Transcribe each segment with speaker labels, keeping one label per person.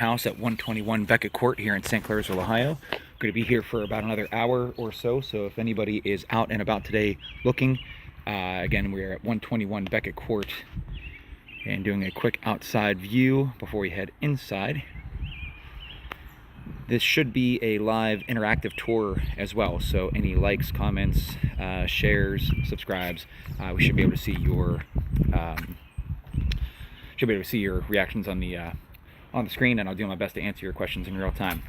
Speaker 1: House at 121 Becket Court here in St.Clairsville, Ohio. I'm going to be here for about another hour or so, so if anybody is out and about today looking, again, we're at 121 Becket Court and doing a quick outside view before we head inside. This should be a live interactive tour as well, so any likes, comments, shares, subscribes, we should be able to see your reactions on the screen, and I'll do my best to answer your questions in real time.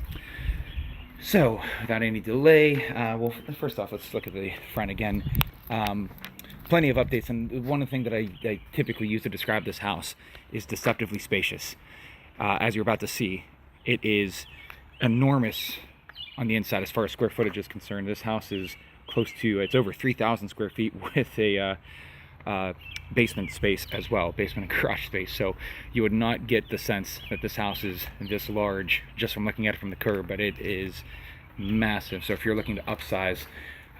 Speaker 1: So, without any delay, well, first off, let's look at the front again. Plenty of updates, and one thing that I typically use to describe this house is deceptively spacious. As you're about to see, it is enormous on the inside as far as square footage is concerned. This house is it's over 3,000 square feet with a basement space as well, basement and garage space. So you would not get the sense that this house is this large just from looking at it from the curb, but it is massive. So if you're looking to upsize,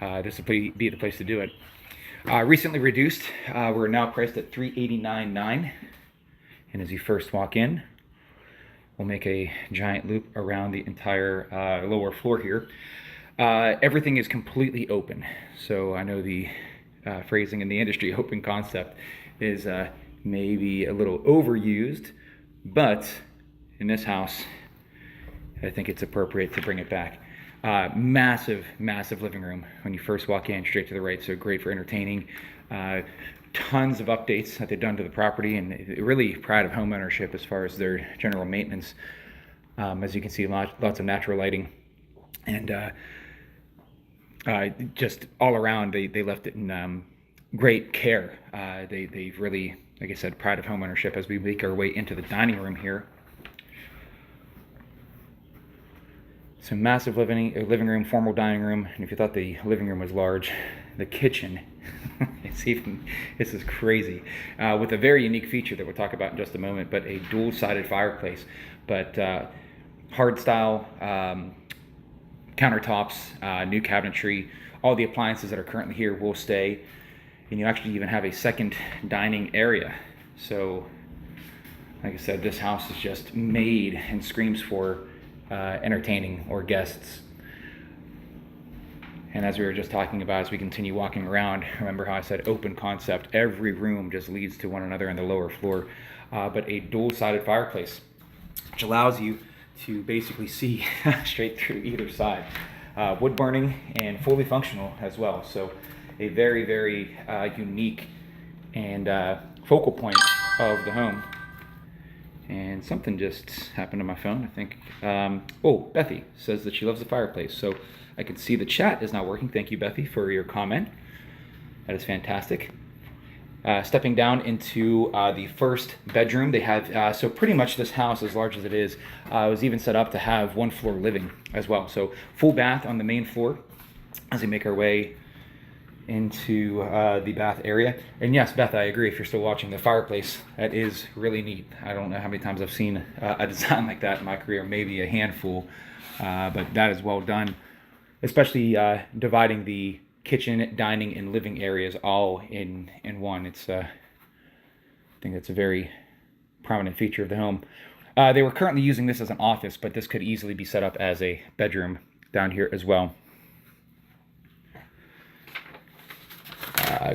Speaker 1: this would be the place to do it. Recently reduced, we're now priced at $389.9, and as you first walk in, we'll make a giant loop around the entire lower floor here. Everything is completely open, so I know the phrasing in the industry, open concept, is maybe a little overused, but in this house, I think it's appropriate to bring it back. Massive living room when you first walk in, straight to the right, so great for entertaining. Tons of updates that they've done to the property, and really proud of home ownership as far as their general maintenance. As you can see, lots of natural lighting, and just all around, they left it in great care. They've really, like I said, proud of home ownership. As we make our way into the dining room here, so massive living room, formal dining room, and if you thought the living room was large, the kitchen, this is crazy, with a very unique feature that we'll talk about in just a moment, but a dual-sided fireplace, but hard style countertops, new cabinetry. All the appliances that are currently here will stay, and you actually even have a second dining area. So, like I said, this house is just made and screams for entertaining or guests. And as we were just talking about, as we continue walking around, remember how I said open concept? Every room just leads to one another on the lower floor, but a dual-sided fireplace, which allows you to basically see straight through either side. Wood burning and fully functional as well. So a very unique and focal point of the home. And something just happened to my phone, I think. Oh, Bethy says that she loves the fireplace. So I can see the chat is not working. Thank you, Bethy, for your comment. That is fantastic. Stepping down into the first bedroom, they have, so pretty much this house, as large as it is, was even set up to have one floor living as well. So full bath on the main floor as we make our way into the bath area. And yes, Beth, I agree, if you're still watching, the fireplace, that is really neat. I don't know how many times I've seen a design like that in my career, maybe a handful, but that is well done, especially dividing the kitchen, dining, and living areas all in one. It's I think that's a very prominent feature of the home. They were currently using this as an office, but this could easily be set up as a bedroom down here as well.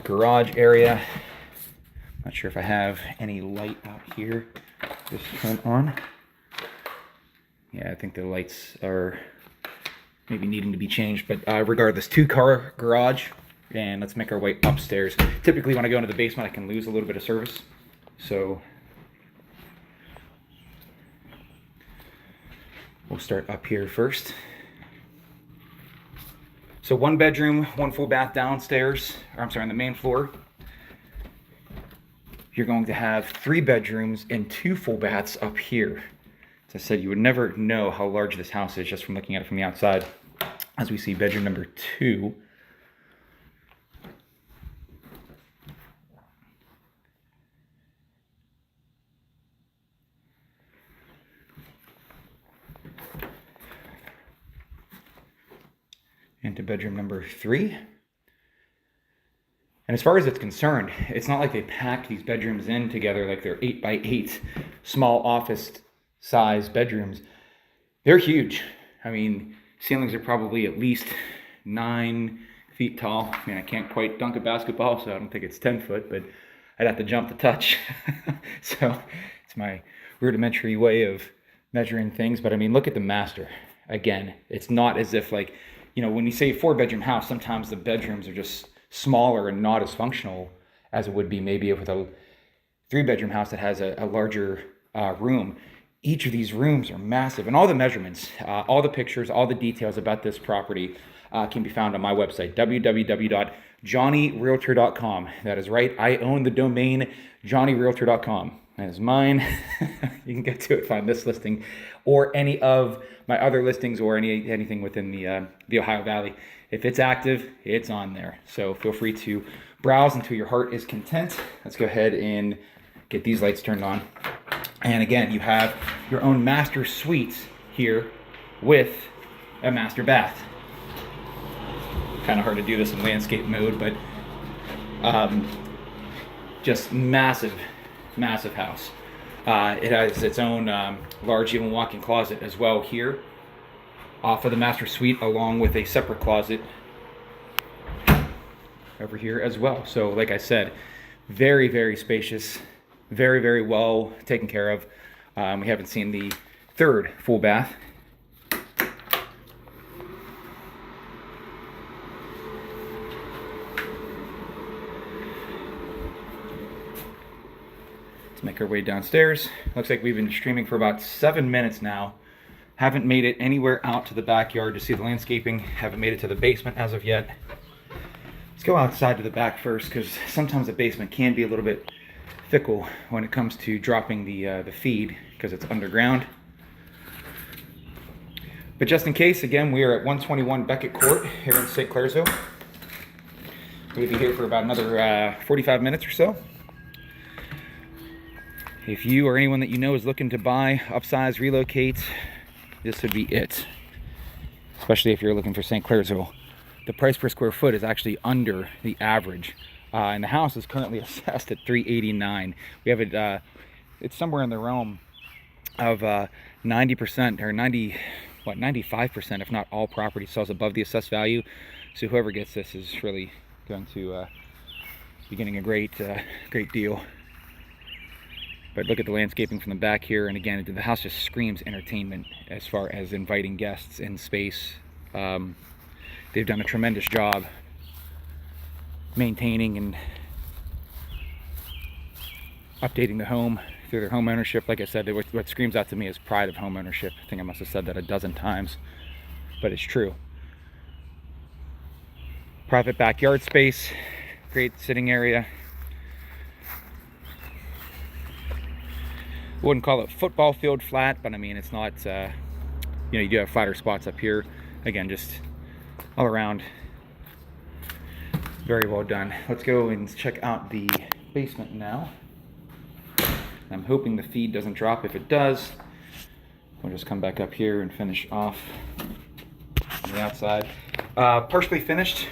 Speaker 1: Garage area. Not sure if I have any light out here. Just turn on. Yeah, I think the lights are maybe needing to be changed, but regardless, 2-car garage, and let's make our way upstairs. Typically when I go into the basement, I can lose a little bit of service, so we'll start up here first. So 1 bedroom, 1 full bath downstairs, or I'm sorry, on the main floor. You're going to have 3 bedrooms and 2 full baths up here. As I said, you would never know how large this house is just from looking at it from the outside. As we see bedroom number 2. Into bedroom number 3. And as far as it's concerned, it's not like they packed these bedrooms in together like they're 8 by 8 small office size bedrooms, they're huge. I mean, ceilings are probably at least 9 feet tall. I mean, I can't quite dunk a basketball, so I don't think it's 10 foot, but I'd have to jump the touch. So it's my rudimentary way of measuring things. But I mean, look at the master. Again, it's not as if, like, you know, when you say 4-bedroom house, sometimes the bedrooms are just smaller and not as functional as it would be maybe with a 3-bedroom house that has a larger room. Each of these rooms are massive, and all the measurements, all the pictures, all the details about this property can be found on my website, www.johnnyrealtor.com. That is right, I own the domain johnnyrealtor.com. That is mine. You can get to it, find this listing or any of my other listings or anything within the Ohio Valley. If it's active, it's on there. So feel free to browse until your heart is content. Let's go ahead and get these lights turned on. And again, you have your own master suite here with a master bath. Kind of hard to do this in landscape mode, but just massive house. It has its own large even walk-in closet as well here off of the master suite, along with a separate closet over here as well. So like I said, very, very spacious, very, very well taken care of. We haven't seen the third full bath. Let's make our way downstairs. Looks like we've been streaming for about 7 minutes now. Haven't made it anywhere out to the backyard to see the landscaping. Haven't made it to the basement as of yet. Let's go outside to the back first, because sometimes the basement can be a little bit fickle when it comes to dropping the feed, because it's underground. But just in case, again, we are at 121 Becket Court here in St.Clairsville. We'll be here for about another 45 minutes or so. If you or anyone that you know is looking to buy, upsize, relocate, this would be it. Especially if you're looking for St.Clairsville. The price per square foot is actually under the average. And the house is currently assessed at $389. We have it, it's somewhere in the realm of 90% or 95%, if not all property sells above the assessed value. So whoever gets this is really going to be getting a great deal. But look at the landscaping from the back here, and again, the house just screams entertainment as far as inviting guests in space. They've done a tremendous job maintaining and updating the home through their home ownership. Like I said, what screams out to me is pride of home ownership. I think I must have said that a dozen times, but it's true. Private backyard space, great sitting area. Wouldn't call it football field flat, but I mean, it's not, you know, you do have flatter spots up here. Again, just all around, very well done. Let's go and check out the basement now. I'm hoping the feed doesn't drop. If it does, we'll just come back up here and finish off on the outside. Partially finished.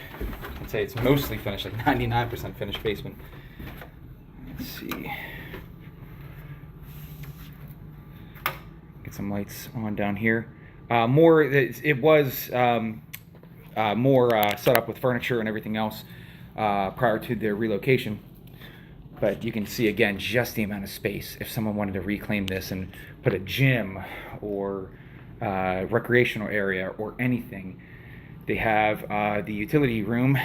Speaker 1: I'd say it's mostly finished, like 99% finished basement. Let's see. Get some lights on down here. It was more set up with furniture and everything else prior to their relocation. But you can see again just the amount of space. If someone wanted to reclaim this and put a gym or recreational area or anything, they have the utility room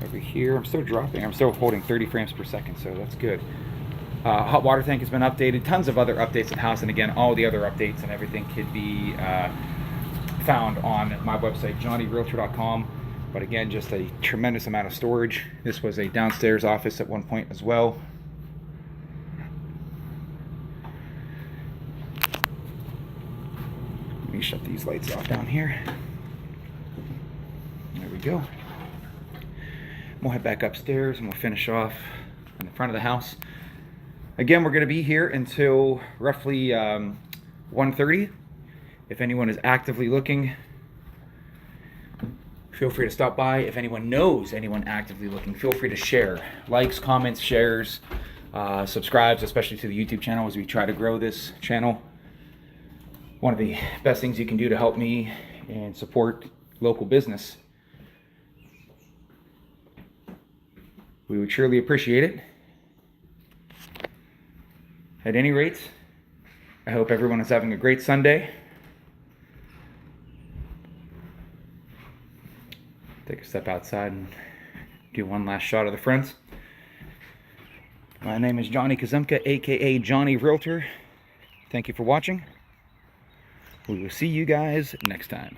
Speaker 1: over here. I'm still dropping. I'm still holding 30 frames per second, so that's good. Hot water tank has been updated. Tons of other updates in the house, and again, all the other updates and everything could be found on my website, johnnyrealtor.com. But again, just a tremendous amount of storage. This was a downstairs office at one point as well. Let me shut these lights off down here. There we go. We'll head back upstairs and we'll finish off in the front of the house. Again, we're going to be here until roughly 1:30. If anyone is actively looking, feel free to stop by. If anyone knows anyone actively looking, feel free to share. Likes, comments, shares. subscribes, especially to the YouTube channel as we try to grow this channel. One of the best things you can do to help me and support local business. We would surely appreciate it. At any rate, I hope everyone is having a great Sunday. Take a step outside and do one last shot of the friends. My name is Johnny Kazemka, aka Johnny Realtor. Thank you for watching. We will see you guys next time.